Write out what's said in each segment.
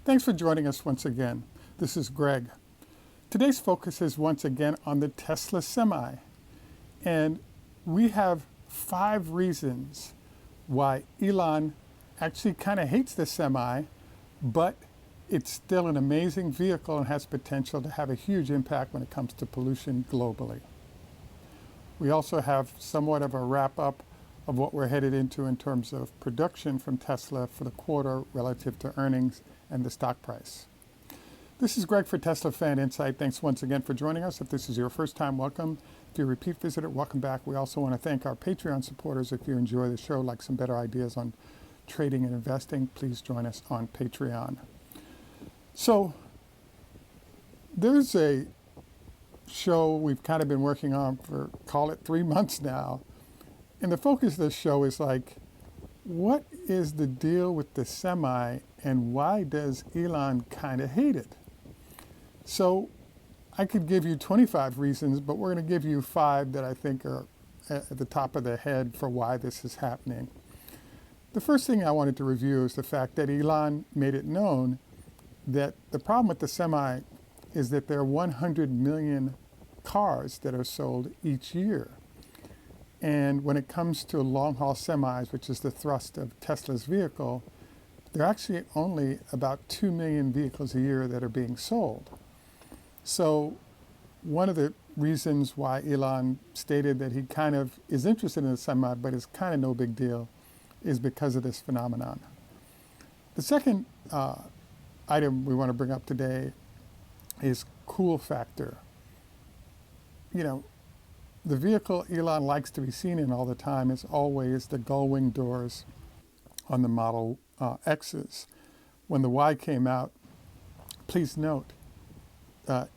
Thanks for joining us once again. This is Greg. Today's focus is once again on the Tesla Semi. And we have 5 reasons why Elon actually kind of hates the Semi, but it's still an amazing vehicle and has potential to have a huge impact when it comes to pollution globally. We also have somewhat of a wrap up of what we're headed into in terms of production from Tesla for the quarter relative to earnings and the stock price. This is Greg for Teslafaninsight. Thanks once again for joining us. If this is your first time, welcome. If you're a repeat visitor, welcome back. We also want to thank our Patreon supporters. If you enjoy the show, like some better ideas on trading and investing, please join us on Patreon. So there's a show we've kind of been working on for, call it 3 months now. And the focus of this show is like, what is the deal with the Semi and why does Elon kind of hate it? So I could give you 25 reasons, but we're going to give you 5 that I think are at the top of the head for why this is happening. The first thing I wanted to review is the fact that Elon made it known that the problem with the Semi is that there are 100 million cars that are sold each year. And when it comes to long-haul semis, which is the thrust of Tesla's vehicle, there are actually only about 2 million vehicles a year that are being sold. So one of the reasons why Elon stated that he kind of is interested in the Semi, but it's kind of no big deal, is because of this phenomenon. The second item we want to bring up today is cool factor. You know, the vehicle Elon likes to be seen in all the time is always the gull-wing doors on the Model X's. When the Y came out, please note,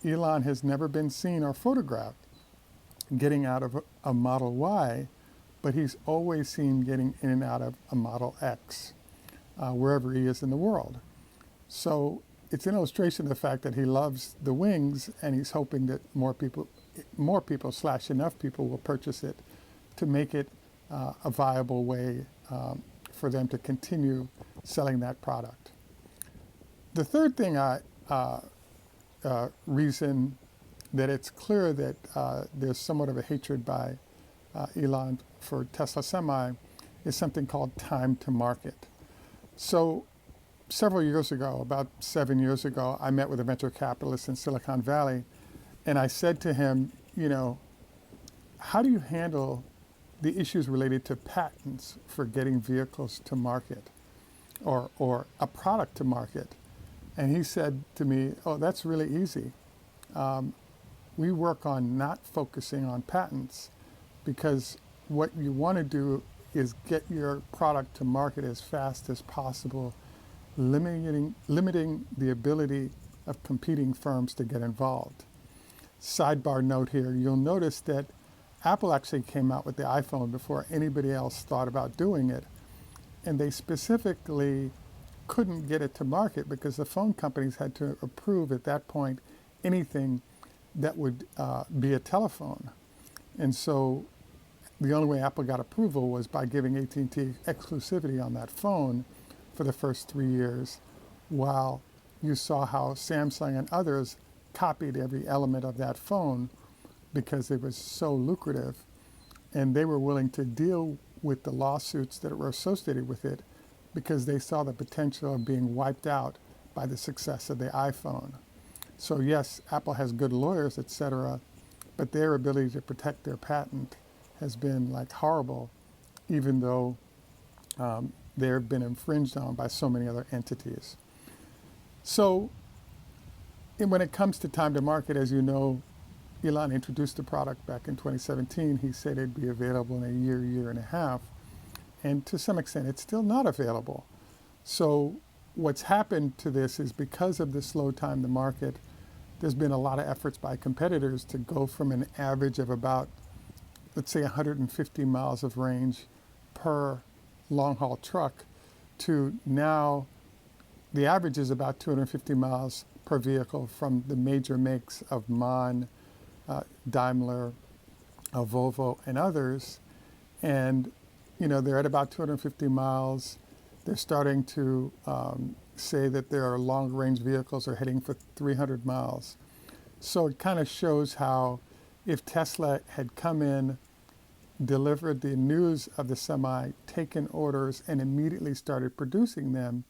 Elon has never been seen or photographed getting out of a Model Y, but he's always seen getting in and out of a Model X, wherever he is in the world. So it's an illustration of the fact that he loves the wings and he's hoping that more people / enough people will purchase it to make it a viable way for them to continue selling that product. The third thing reason that it's clear that there's somewhat of a hatred by Elon for Tesla Semi is something called time to market. So several years ago, about 7 years ago, I met with a venture capitalist in Silicon Valley. And I said to him, you know, how do you handle the issues related to patents for getting vehicles to market or a product to market? And he said to me, oh, that's really easy. We work on not focusing on patents because what you want to do is get your product to market as fast as possible, limiting the ability of competing firms to get involved. Sidebar note here, you'll notice that Apple actually came out with the iPhone before anybody else thought about doing it. And they specifically couldn't get it to market because the phone companies had to approve at that point anything that would be a telephone. And so the only way Apple got approval was by giving AT&T exclusivity on that phone for the first 3 years, while you saw how Samsung and others copied every element of that phone because it was so lucrative, and they were willing to deal with the lawsuits that were associated with it because they saw the potential of being wiped out by the success of the iPhone. So yes, Apple has good lawyers, etc., but their ability to protect their patent has been like horrible, even though they've been infringed on by so many other entities. So when it comes to time to market, as you know, Elon introduced the product back in 2017. He said it'd be available in a year and a half. And to some extent, it's still not available. So what's happened to this is because of the slow time to market, there's been a lot of efforts by competitors to go from an average of about, let's say, 150 miles of range per long-haul truck to now the average is about 250 miles per vehicle from the major makes of MAN, Daimler, Volvo, and others. And, you know, they're at about 250 miles. They're starting to say that their long-range vehicles are heading for 300 miles. So it kind of shows how if Tesla had come in, delivered the news of the semi, taken orders, and immediately started producing them,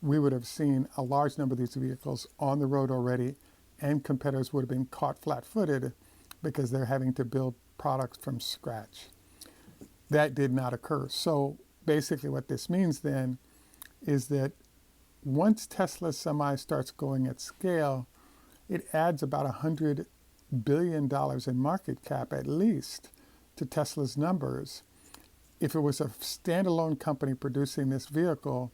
we would have seen a large number of these vehicles on the road already, and competitors would have been caught flat-footed because they're having to build products from scratch. That did not occur. So basically what this means then is that once Tesla Semi starts going at scale, it adds about $100 billion in market cap at least to Tesla's numbers. If it was a standalone company producing this vehicle,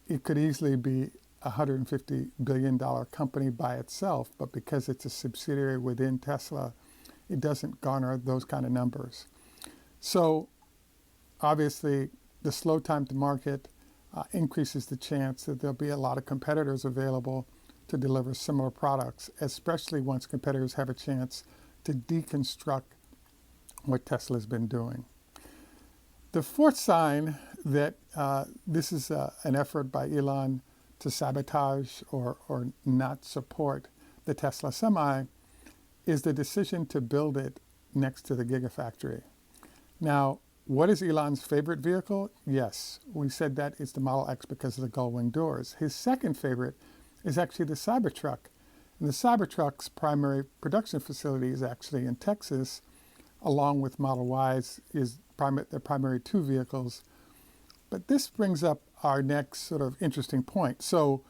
it could easily be a $150 billion company by itself, but because it's a subsidiary within Tesla, it doesn't garner those kind of numbers. So obviously, the slow time to market increases the chance that there'll be a lot of competitors available to deliver similar products, especially once competitors have a chance to deconstruct what Tesla's been doing. The fourth sign that this is an effort by Elon to sabotage or not support the Tesla Semi is the decision to build it next to the Gigafactory. Now, what is Elon's favorite vehicle? Yes, we said that it's the Model X because of the gull-wing doors. His second favorite is actually the Cybertruck. And the Cybertruck's primary production facility is actually in Texas, along with Model Y's is their primary two vehicles. But this brings up our next sort of interesting point. So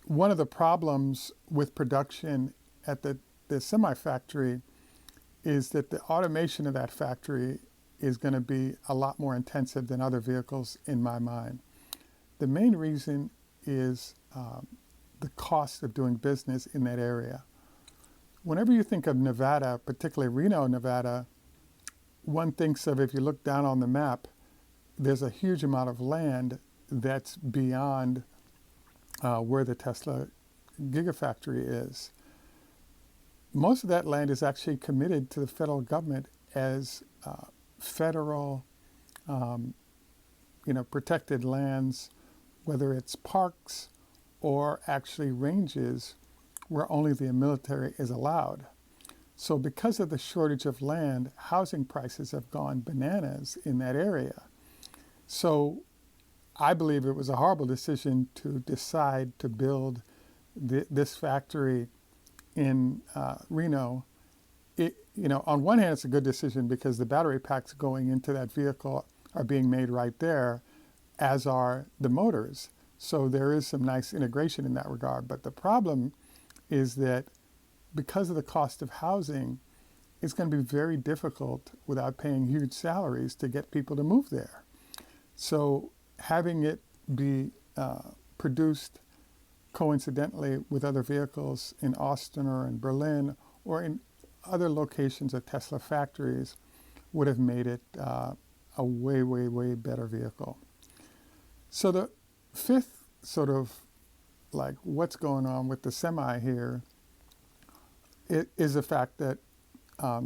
one of the problems with production at the semi factory is that the automation of that factory is going to be a lot more intensive than other vehicles in my mind. The main reason is the cost of doing business in that area. Whenever you think of Nevada, particularly Reno, Nevada, one thinks of, if you look down on the map, there's a huge amount of land that's beyond where the Tesla Gigafactory is. Most of that land is actually committed to the federal government as federal, protected lands, whether it's parks or actually ranges where only the military is allowed. So because of the shortage of land, housing prices have gone bananas in that area. So I believe it was a horrible decision to decide to build this factory in Reno. On one hand, it's a good decision because the battery packs going into that vehicle are being made right there, as are the motors. So there is some nice integration in that regard. But the problem is that because of the cost of housing, it's going to be very difficult without paying huge salaries to get people to move there. So having it be produced coincidentally with other vehicles in Austin or in Berlin or in other locations of Tesla factories would have made it a way, way, way better vehicle. So the fifth sort of like what's going on with the Semi here is the fact that I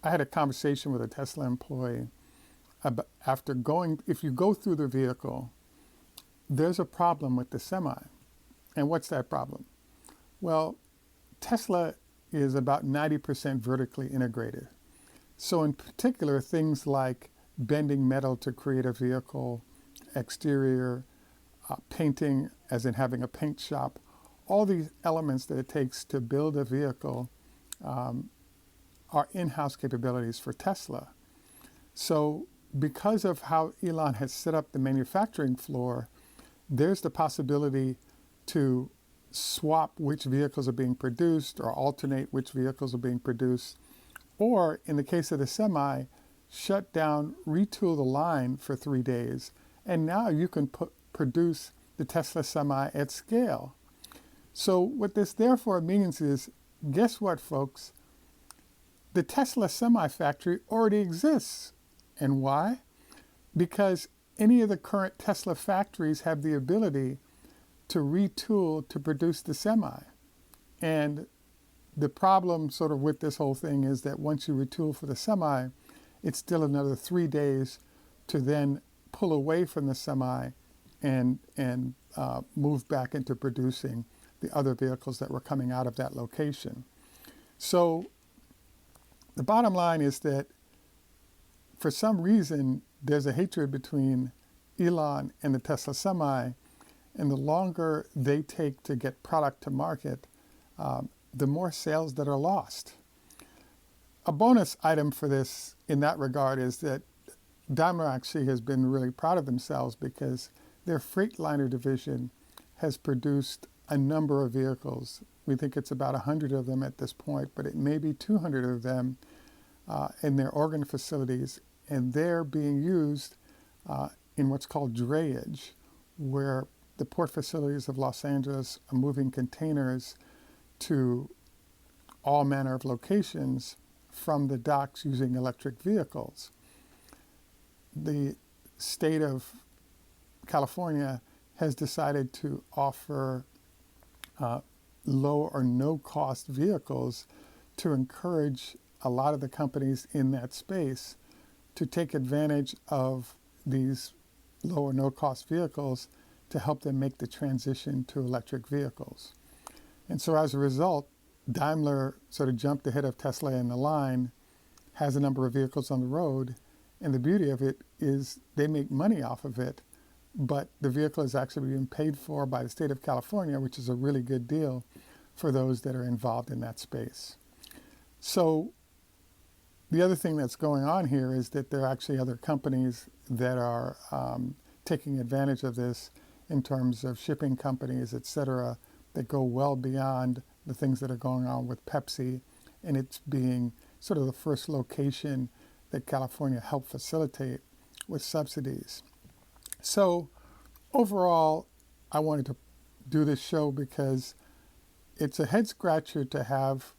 had a conversation with a Tesla employee about if you go through the vehicle, there's a problem with the Semi. And what's that problem? Well, Tesla is about 90% vertically integrated. So in particular, things like bending metal to create a vehicle, exterior, painting, as in having a paint shop, all these elements that it takes to build a vehicle are in-house capabilities for Tesla. So because of how Elon has set up the manufacturing floor, there's the possibility to swap which vehicles are being produced or alternate which vehicles are being produced, or in the case of the Semi, shut down, retool the line for 3 days, and now you can produce the Tesla Semi at scale. So what this therefore means is, guess what, folks? The Tesla Semi factory already exists. And why? Because any of the current Tesla factories have the ability to retool to produce the Semi. And the problem sort of with this whole thing is that once you retool for the Semi, it's still another 3 days to then pull away from the Semi and moved back into producing the other vehicles that were coming out of that location. So the bottom line is that for some reason, there's a hatred between Elon and the Tesla Semi, and the longer they take to get product to market, the more sales that are lost. A bonus item for this in that regard is that Daimler actually has been really proud of themselves because their Freightliner division has produced a number of vehicles. We think it's about 100 of them at this point, but it may be 200 of them in their Oregon facilities, and they're being used in what's called drayage, where the port facilities of Los Angeles are moving containers to all manner of locations from the docks using electric vehicles. The state of California has decided to offer low or no cost vehicles to encourage a lot of the companies in that space to take advantage of these low or no cost vehicles to help them make the transition to electric vehicles. And so as a result, Daimler sort of jumped ahead of Tesla in the line, has a number of vehicles on the road, and the beauty of it is they make money off of it, but the vehicle is actually being paid for by the state of California, which is a really good deal for those that are involved in that space. So the other thing that's going on here is that there are actually other companies that are taking advantage of this in terms of shipping companies, et cetera, that go well beyond the things that are going on with Pepsi, and it's being sort of the first location that California helped facilitate with subsidies. So overall, I wanted to do this show because it's a head scratcher to have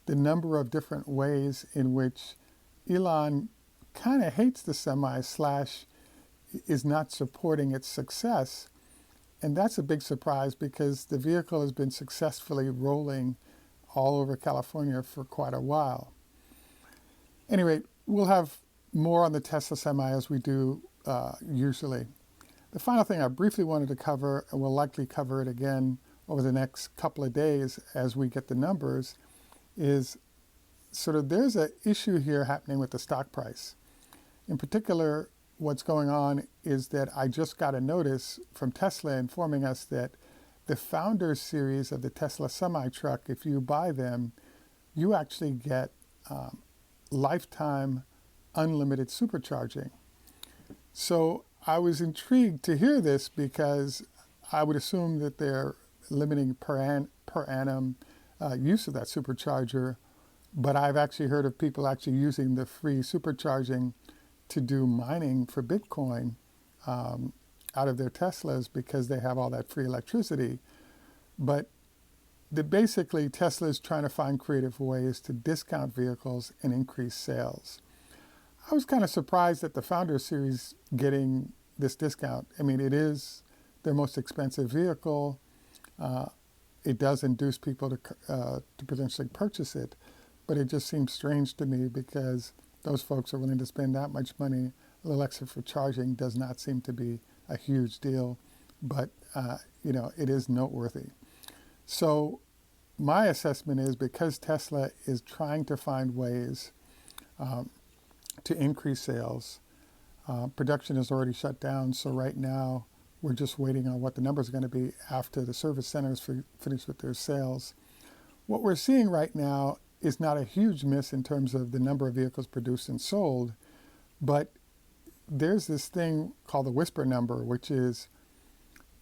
the number of different ways in which Elon kind of hates the Semi / is not supporting its success. And that's a big surprise because the vehicle has been successfully rolling all over California for quite a while. Anyway, we'll have more on the Tesla Semi as we do usually. The final thing I briefly wanted to cover, and we'll likely cover it again over the next couple of days as we get the numbers, is sort of there's an issue here happening with the stock price. In particular, what's going on is that I just got a notice from Tesla informing us that the Founders series of the Tesla semi-truck, if you buy them, you actually get lifetime unlimited supercharging. So I was intrigued to hear this because I would assume that they're limiting per annum use of that supercharger, but I've actually heard of people actually using the free supercharging to do mining for Bitcoin out of their Teslas because they have all that free electricity. But basically, Tesla is trying to find creative ways to discount vehicles and increase sales. I was kind of surprised at the Founder Series getting this discount. I mean, it is their most expensive vehicle. It does induce people to potentially purchase it, but it just seems strange to me because those folks are willing to spend that much money. A little extra for charging does not seem to be a huge deal, but it is noteworthy. So my assessment is because Tesla is trying to find ways to increase sales, production is already shut down. So right now we're just waiting on what the numbers are going to be after the service centers finish with their sales. What we're seeing right now is not a huge miss in terms of the number of vehicles produced and sold, but there's this thing called the whisper number, which is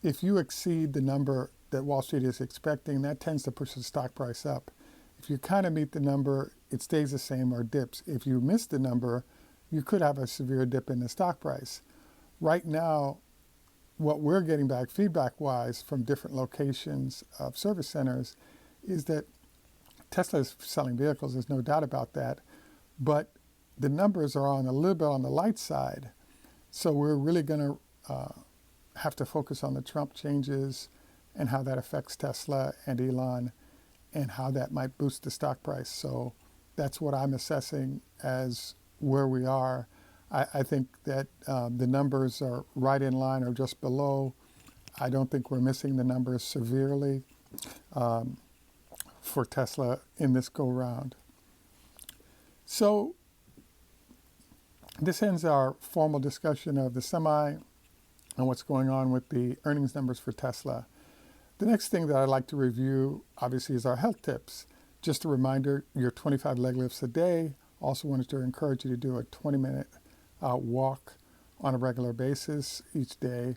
if you exceed the number that Wall Street is expecting, that tends to push the stock price up. If you kind of meet the number, it stays the same or dips. If you miss the number, you could have a severe dip in the stock price. Right now, what we're getting back feedback-wise from different locations of service centers is that Tesla is selling vehicles, there's no doubt about that, but the numbers are on a little bit on the light side. So we're really going to have to focus on the Trump changes and how that affects Tesla and Elon and how that might boost the stock price. So that's what I'm assessing as where we are. I think that the numbers are right in line or just below I don't think we're missing the numbers severely for Tesla in this go-round. So this ends our formal discussion of the Semi and what's going on with the earnings numbers for Tesla. The next thing that I'd like to review, obviously, is our health tips. Just a reminder, your 25 leg lifts a day. Also wanted to encourage you to do a 20-minute walk on a regular basis each day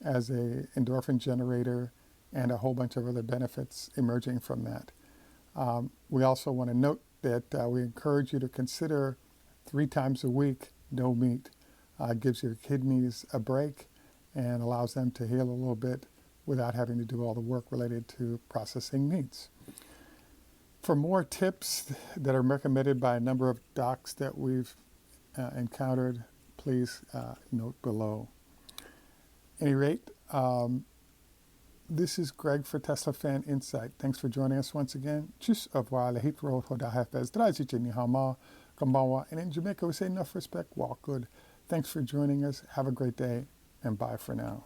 as a endorphin generator and a whole bunch of other benefits emerging from that. We also want to note that we encourage you to consider 3 times a week no meat. Gives your kidneys a break and allows them to heal a little bit without having to do all the work related to processing meats. For more tips that are recommended by a number of docs that we've encountered, please note below. At any rate, this is Greg for Teslafaninsight. Thanks for joining us once again. Tschüss, au revoir, lehitro, hoda hafez, draziche nihama, kambawa. And in Jamaica, we say enough respect, walk good. Thanks for joining us. Have a great day, and bye for now.